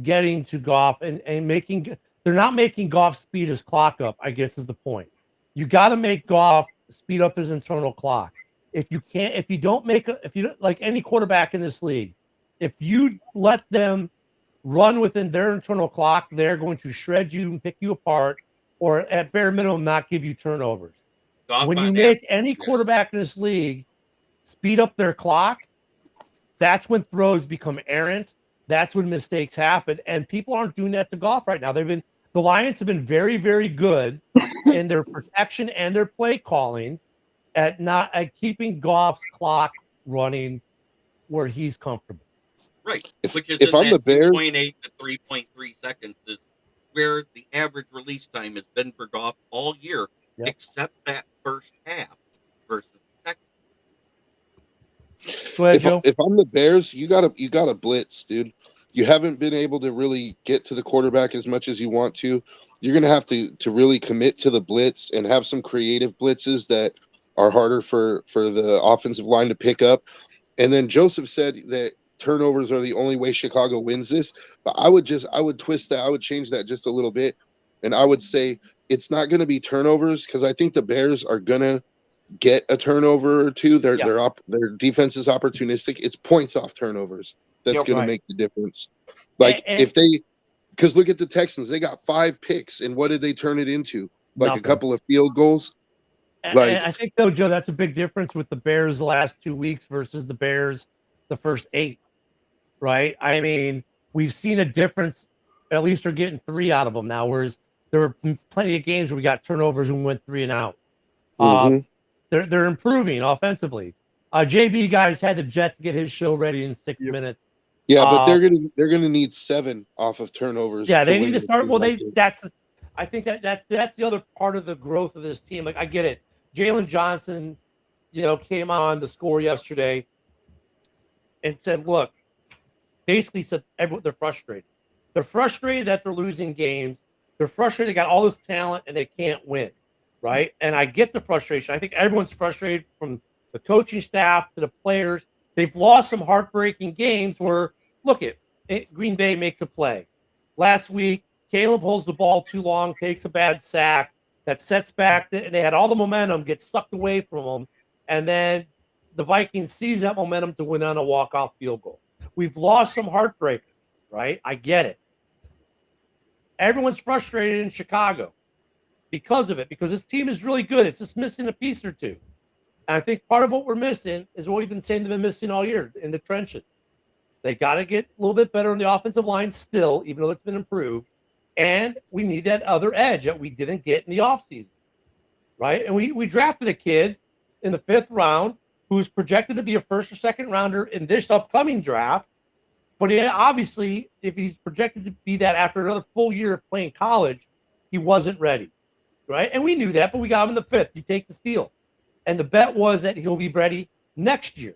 getting to Goff and they're not making Goff speed his clock up, I guess is the point. You got to make Goff speed up his internal clock. If you don't like any quarterback in this league, if you let them run within their internal clock, they're going to shred you and pick you apart, or at bare minimum, not give you turnovers. When you make any quarterback in this league speed up their clock, that's when throws become errant. That's when mistakes happen. And people aren't doing that to Goff right now. The Lions have been very, very good in their protection and their play calling at keeping Goff's clock running where he's comfortable. Right. Which is if I'm the Bears, 2.8 to 3.3 seconds is where the average release time has been for Goff all year, except that first half versus Texas. Go ahead, Joe. If I'm the Bears, you gotta blitz, dude. You haven't been able to really get to the quarterback as much as you want to. You're gonna have to really commit to the blitz and have some creative blitzes that are harder for the offensive line to pick up. And then Joseph said that turnovers are the only way Chicago wins this, but I would twist that. I would change that just a little bit, and I would say it's not going to be turnovers because I think the Bears are going to get a turnover or two. Their defense is opportunistic. It's points off turnovers that's going to make the difference. Like because look at the Texans, they got 5 picks, and what did they turn it into? Like a couple of field goals. And I think though, Joe, that's a big difference with the Bears the last 2 weeks versus the Bears the first 8. Right? I mean, we've seen a difference. At least they're getting 3 out of them now, whereas there were plenty of games where we got turnovers and we went 3 and out. They're improving offensively. JB guys had the jet to get his show ready in 6 minutes. Yeah, but they're gonna need 7 off of turnovers. Yeah, they need to start. Well, I think that's the other part of the growth of this team. Like, I get it. Jalen Johnson, came on the score yesterday and said, look, basically said they're frustrated. They're frustrated that they're losing games. They're frustrated they got all this talent and they can't win, right? And I get the frustration. I think everyone's frustrated from the coaching staff to the players. They've lost some heartbreaking games where, look, Green Bay makes a play. Last week, Caleb holds the ball too long, takes a bad sack, that sets back, and they had all the momentum, gets sucked away from them, and then the Vikings seize that momentum to win on a walk-off field goal. We've lost some heartbreakers, right? I get it. Everyone's frustrated in Chicago because of it, because this team is really good. It's just missing a piece or two. And I think part of what we're missing is what we've been saying they've been missing all year in the trenches. They got to get a little bit better on the offensive line still, even though it's been improved. And we need that other edge that we didn't get in the offseason, right? And we drafted a kid in the 5th round who's projected to be a first or second rounder in this upcoming draft. But he obviously, if he's projected to be that after another full year of playing college, he wasn't ready, right? And we knew that, but we got him in the 5th. You take the steal. And the bet was that he'll be ready next year.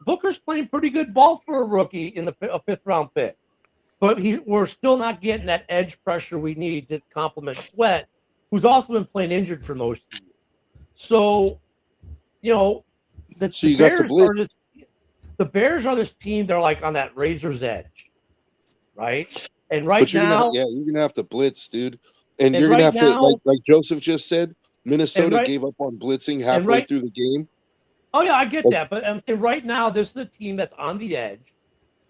Booker's playing pretty good ball for a rookie in the 5th round pick. But we're still not getting that edge pressure we need to complement Sweat, who's also been playing injured for most of the year. So, the Bears are this team. They're like on that razor's edge, right? And now, you're gonna have to blitz, dude, and you're gonna have to, like Joseph just said, Minnesota gave up on blitzing halfway through the game. Oh yeah, I get that, but I'm saying right now this is a team that's on the edge.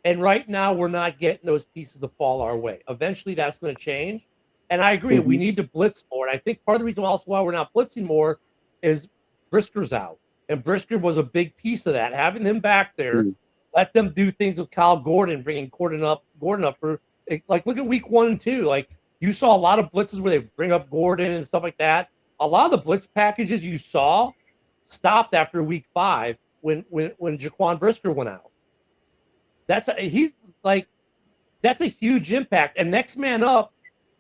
And right now, we're not getting those pieces to fall our way. Eventually, that's going to change. And I agree, we need to blitz more. And I think part of the reason also why we're not blitzing more is Brisker's out. And Brisker was a big piece of that. Having him back there, let them do things with Kyle Gordon, bringing Gordon up for, like, look at week 1 and 2. Like, you saw a lot of blitzes where they bring up Gordon and stuff like that. A lot of the blitz packages you saw stopped after week 5 when Jaquan Brisker went out. That's a huge impact. And next man up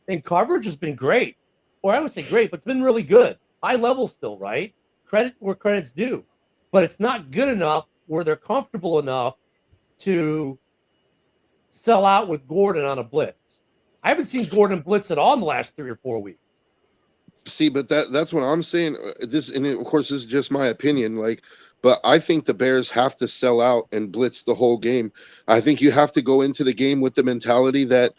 in coverage has been great. Or I would say great, but it's been really good. High level still, right? Credit where credit's due. But it's not good enough where they're comfortable enough to sell out with Gordon on a blitz. I haven't seen Gordon blitz at all in the last 3 or 4 weeks. See, but that's what I'm saying. This, and of course, this is just my opinion. But I think the Bears have to sell out and blitz the whole game. I think you have to go into the game with the mentality that,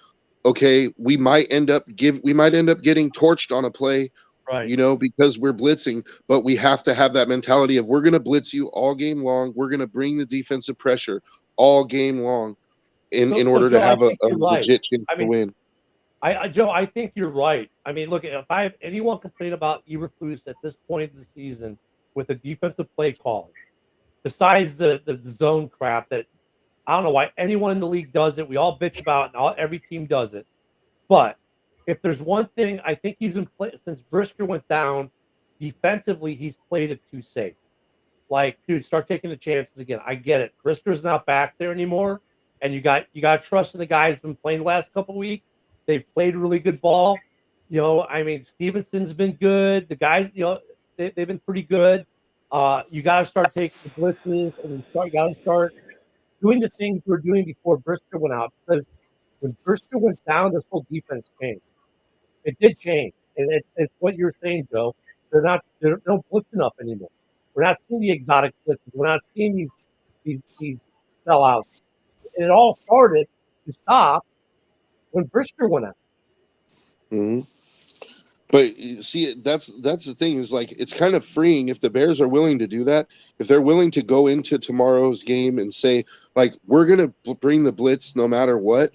okay, we might end up getting torched on a play, right? Because we're blitzing. But we have to have that mentality of we're going to blitz you all game long. We're going to bring the defensive pressure all game long in order to have a legit chance to win. Joe, I think you're right. I mean, look, if I have anyone complain about Eberflus at this point of the season with a defensive play call, besides the zone crap that I don't know why anyone in the league does it. We all bitch about it, and every team does it. But if there's one thing I think he's been playing since Brisker went down, defensively, he's played it too safe. Like, dude, start taking the chances again. I get it. Brisker's not back there anymore, and you got to trust in the guy who's been playing the last couple of weeks. They've played really good ball. I mean, Stevenson's been good. The guys, they've been pretty good. You got to start taking the blitzes, and you got to start doing the things we were doing before Brisker went out. Because when Brisker went down, this whole defense changed. It did change, and it's what you're saying, Joe. They don't blitz enough anymore. We're not seeing the exotic blitzes. We're not seeing these sellouts. And it all started to stop when Brisker went out. Mm-hmm. But see, that's the thing is, like, it's kind of freeing if the Bears are willing to do that. If they're willing to go into tomorrow's game and say, like, we're going to bring the blitz no matter what,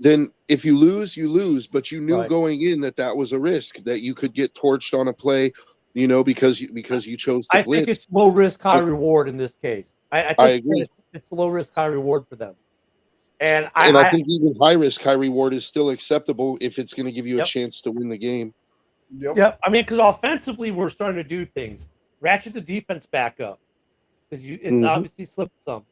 then if you lose, you lose. But you knew going in that was a risk, that you could get torched on a play, because you chose to blitz. I think it's low risk, high reward in this case. I agree. It's low risk, high reward for them. And I think even high risk, high reward is still acceptable if it's going to give you a chance to win the game. Yep. I mean, because offensively, we're starting to do things. Ratchet the defense back up because it's obviously slipped some.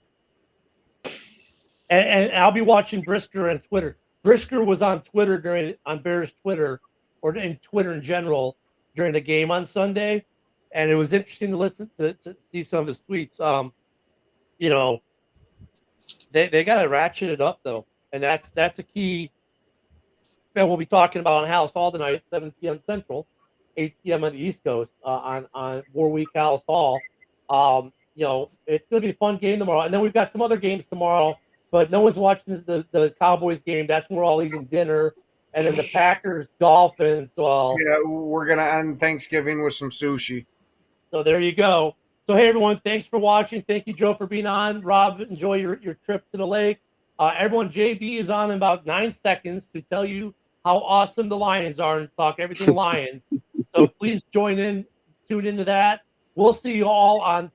And I'll be watching Brisker on Twitter. Brisker was on Twitter on Bears Twitter or in Twitter in general during the game on Sunday, and it was interesting to listen to see some of his tweets. They got to ratchet it up though, and that's a key. And we'll be talking about on House Hall tonight, 7 p.m. Central, 8 p.m. on the East Coast on Warweek House Hall. It's going to be a fun game tomorrow, and then we've got some other games tomorrow. But no one's watching the Cowboys game. That's when we're all eating dinner, and then the Packers Dolphins. Well, Yeah, we're gonna end Thanksgiving with some sushi. so there you go. So hey everyone, thanks for watching. Thank you, Joe, for being on. Rob, enjoy your trip to the lake. Everyone, JB is on in about 9 seconds to tell you how awesome the Lions are and talk everything Lions. So please tune into that. We'll see you all on